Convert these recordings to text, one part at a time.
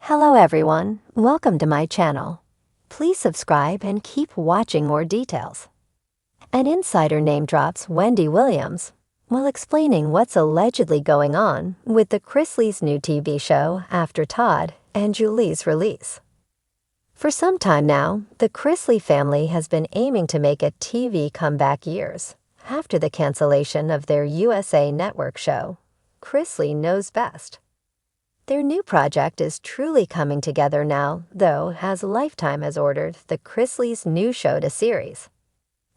Hello everyone, welcome to my channel. Please subscribe and keep watching more details. An insider name drops Wendy Williams while explaining what's allegedly going on with the Chrisleys' new TV show after Todd and Julie's release. For some time now, the Chrisley family has been aiming to make a TV comeback years after the cancellation of their USA Network show, Chrisley Knows Best. Their new project is truly coming together now, though, as Lifetime has ordered the Chrisleys' new show to series.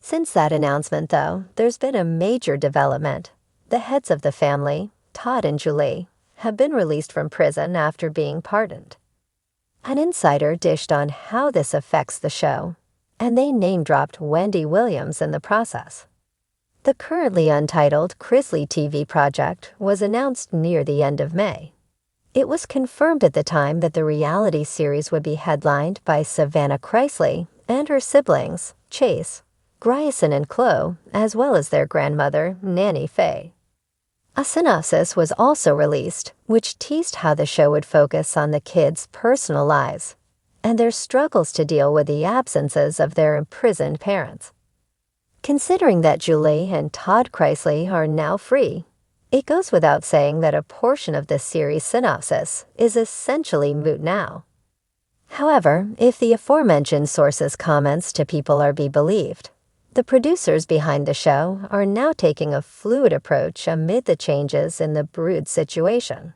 Since that announcement, though, there's been a major development. The heads of the family, Todd and Julie, have been released from prison after being pardoned. An insider dished on how this affects the show, and they name-dropped Wendy Williams in the process. The currently untitled Chrisley TV project was announced near the end of May. It was confirmed at the time that the reality series would be headlined by Savannah Chrisley and her siblings, Chase, Grayson and Chloe, as well as their grandmother, Nanny Faye. A synopsis was also released, which teased how the show would focus on the kids' personal lives and their struggles to deal with the absences of their imprisoned parents. Considering that Julie and Todd Chrisley are now free, it goes without saying that a portion of this series' synopsis is essentially moot now. However, if the aforementioned sources' comments to people are be believed, the producers behind the show are now taking a fluid approach amid the changes in the Brood situation.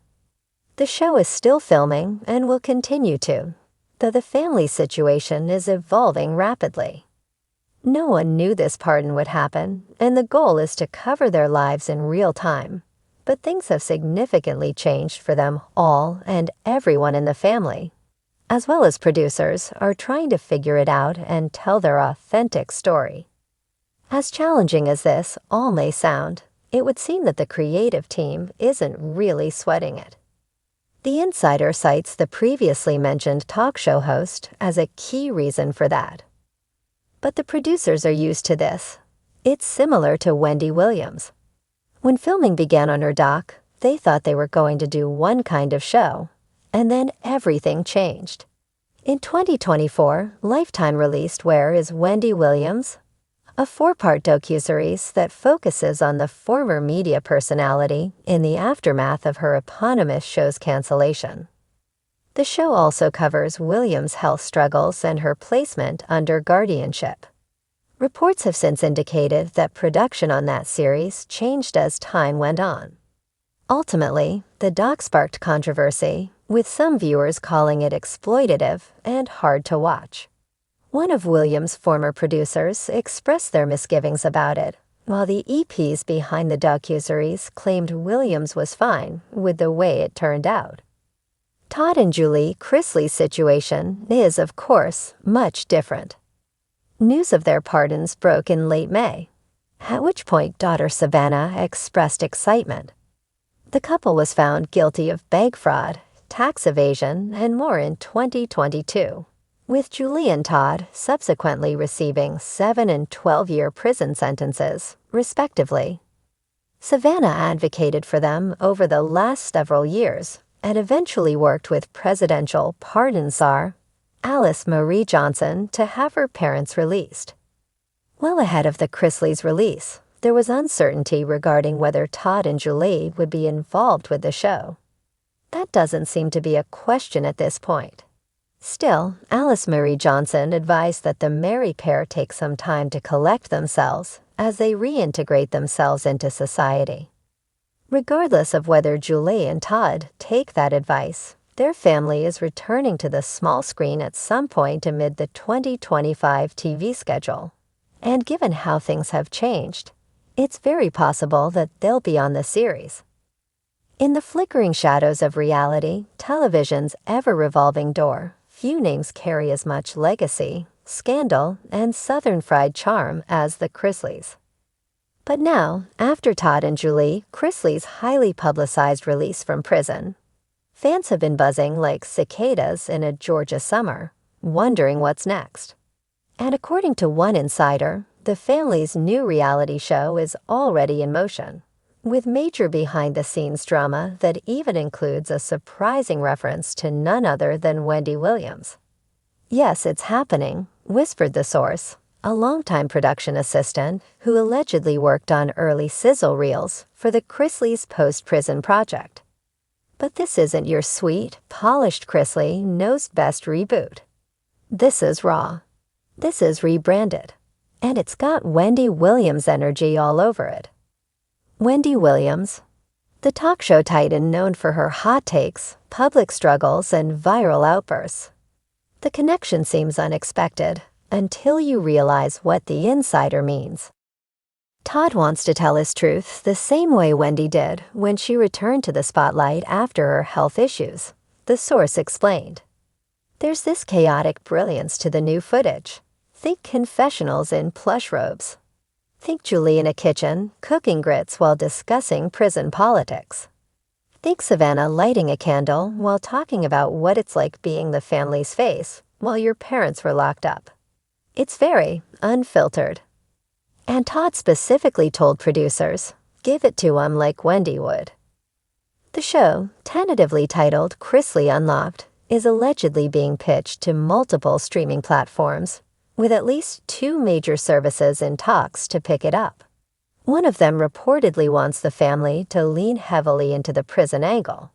The show is still filming and will continue to, though the family situation is evolving rapidly. No one knew this pardon would happen, and the goal is to cover their lives in real time. But things have significantly changed for them all, and everyone in the family, as well as producers, are trying to figure it out and tell their authentic story. As challenging as this all may sound, it would seem that the creative team isn't really sweating it. The insider cites the previously mentioned talk show host as a key reason for that. But the producers are used to this. It's similar to Wendy Williams. When filming began on her doc, they thought they were going to do one kind of show, and then everything changed. In 2024, Lifetime released Where is Wendy Williams?, a 4-part docuseries that focuses on the former media personality in the aftermath of her eponymous show's cancellation. The show also covers Williams' health struggles and her placement under guardianship. Reports have since indicated that production on that series changed as time went on. Ultimately, the doc sparked controversy, with some viewers calling it exploitative and hard to watch. One of Williams' former producers expressed their misgivings about it, while the EPs behind the docuseries claimed Williams was fine with the way it turned out. Todd and Julie Chrisley's situation is, of course, much different. News of their pardons broke in late May, at which point daughter Savannah expressed excitement. The couple was found guilty of bank fraud, tax evasion, and more in 2022, with Julie and Todd subsequently receiving 7- and 12-year prison sentences, respectively. Savannah advocated for them over the last several years and eventually worked with presidential pardon czar Alice Marie Johnson to have her parents released. Well ahead of the Chrisleys' release, there was uncertainty regarding whether Todd and Julie would be involved with the show. That doesn't seem to be a question at this point. Still, Alice Marie Johnson advised that the married pair take some time to collect themselves as they reintegrate themselves into society. Regardless of whether Julie and Todd take that advice, their family is returning to the small screen at some point amid the 2025 TV schedule. And given how things have changed, it's very possible that they'll be on the series. In the flickering shadows of reality, television's ever-revolving door, few names carry as much legacy, scandal, and Southern fried charm as the Chrisleys. But now, after Todd and Julie Chrisley's highly publicized release from prison, fans have been buzzing like cicadas in a Georgia summer, wondering what's next. And according to one insider, the family's new reality show is already in motion, with major behind-the-scenes drama that even includes a surprising reference to none other than Wendy Williams. "Yes, it's happening," whispered the source, a longtime production assistant who allegedly worked on early sizzle reels for the Chrisleys post-prison project. But this isn't your sweet, polished Chrisley knows best reboot. This is raw. This is rebranded. And it's got Wendy Williams energy all over it. Wendy Williams, the talk show titan known for her hot takes, public struggles, and viral outbursts. The connection seems unexpected until you realize what the insider means. Todd wants to tell his truth the same way Wendy did when she returned to the spotlight after her health issues, the source explained. There's this chaotic brilliance to the new footage. Think confessionals in plush robes. Think Julie in a kitchen, cooking grits while discussing prison politics. Think Savannah lighting a candle while talking about what it's like being the family's face while your parents were locked up. It's very unfiltered. And Todd specifically told producers, give it to 'em like Wendy would. The show, tentatively titled Chrisley Unlocked, is allegedly being pitched to multiple streaming platforms, with at least 2 major services in talks to pick it up. One of them reportedly wants the family to lean heavily into the prison angle.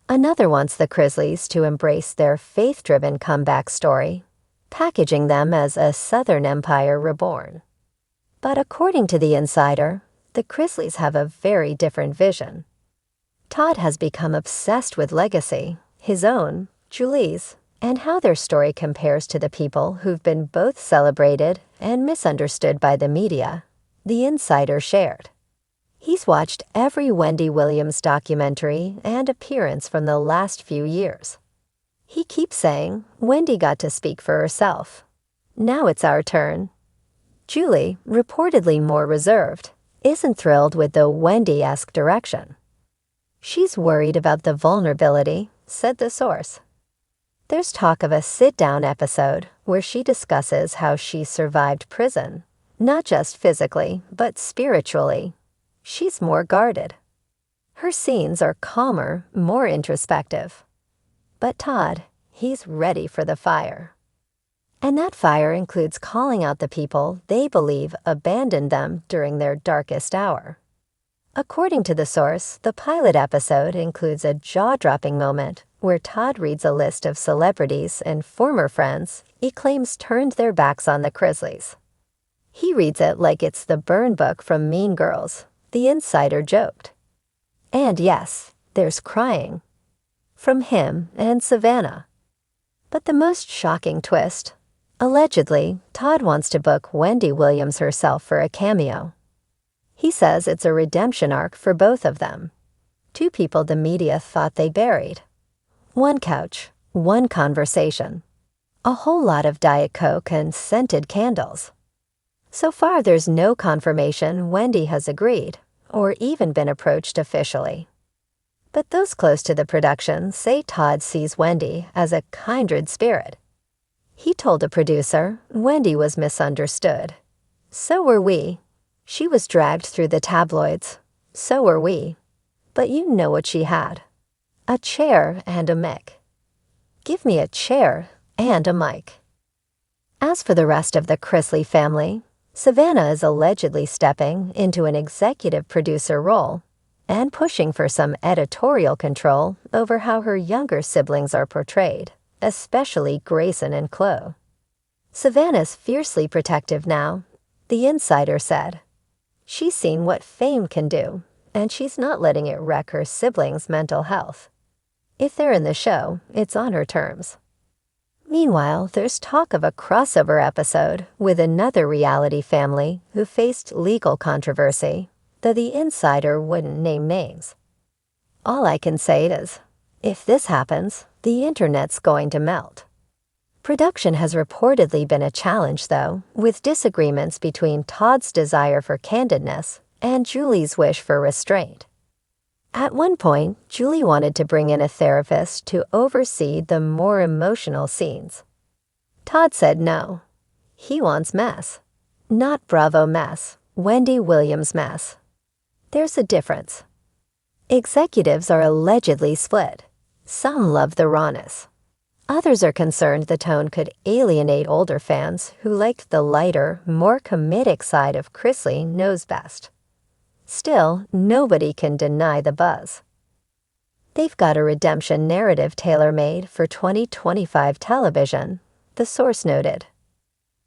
Another wants the Chrisleys to embrace their faith-driven comeback story, packaging them as a Southern Empire reborn. But according to the insider, the Chrisleys have a very different vision. Todd has become obsessed with legacy, his own, Julie's, and how their story compares to the people who've been both celebrated and misunderstood by the media, the insider shared. He's watched every Wendy Williams documentary and appearance from the last few years. He keeps saying, Wendy got to speak for herself. Now it's our turn. Julie, reportedly more reserved, isn't thrilled with the Wendy-esque direction. She's worried about the vulnerability, said the source. There's talk of a sit-down episode where she discusses how she survived prison, not just physically, but spiritually. She's more guarded. Her scenes are calmer, more introspective. But Todd, he's ready for the fire. And that fire includes calling out the people they believe abandoned them during their darkest hour. According to the source, the pilot episode includes a jaw-dropping moment where Todd reads a list of celebrities and former friends he claims turned their backs on the Chrisleys. He reads it like it's the burn book from Mean Girls, the insider joked. And yes, there's crying. From him and Savannah. But the most shocking twist, allegedly, Todd wants to book Wendy Williams herself for a cameo. He says it's a redemption arc for both of them. 2 people the media thought they buried. 1 couch, 1 conversation. A whole lot of Diet Coke and scented candles. So far, there's no confirmation Wendy has agreed, or even been approached officially. But those close to the production say Todd sees Wendy as a kindred spirit. He told a producer Wendy was misunderstood. So were we. She was dragged through the tabloids. So were we. But you know what she had. A chair and a mic. Give me a chair and a mic. As for the rest of the Chrisley family, Savannah is allegedly stepping into an executive producer role and pushing for some editorial control over how her younger siblings are portrayed, especially Grayson and Chloe. Savannah's fiercely protective now, the insider said. She's seen what fame can do, and she's not letting it wreck her siblings' mental health. If they're in the show, it's on her terms. Meanwhile, there's talk of a crossover episode with another reality family who faced legal controversy, though the insider wouldn't name names. All I can say is, if this happens, the internet's going to melt. Production has reportedly been a challenge, though, with disagreements between Todd's desire for candidness and Julie's wish for restraint. At one point, Julie wanted to bring in a therapist to oversee the more emotional scenes. Todd said no. He wants mess. Not Bravo mess, Wendy Williams mess. There's a difference. Executives are allegedly split. Some love the rawness. Others are concerned the tone could alienate older fans who liked the lighter, more comedic side of Chrisley Knows Best. Still, nobody can deny the buzz. They've got a redemption narrative tailor-made for 2025 television, the source noted.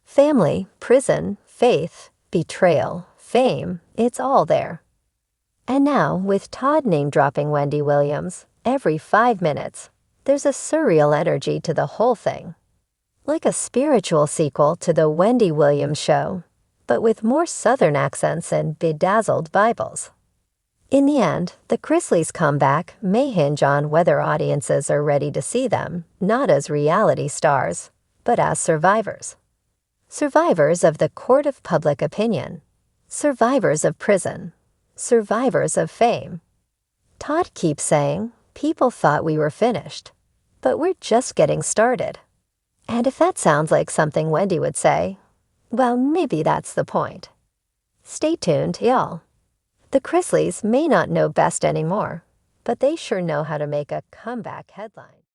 Family, prison, faith, betrayal, fame, it's all there. And now, with Todd name-dropping Wendy Williams, every 5 minutes, there's a surreal energy to the whole thing. Like a spiritual sequel to the Wendy Williams Show, but with more Southern accents and bedazzled Bibles. In the end, the Chrisleys' comeback may hinge on whether audiences are ready to see them, not as reality stars, but as survivors. Survivors of the court of public opinion. Survivors of prison. Survivors of fame. Todd keeps saying, people thought we were finished, but we're just getting started. And if that sounds like something Wendy would say, well, maybe that's the point. Stay tuned, y'all. The Chrisleys may not know best anymore, but they sure know how to make a comeback headline.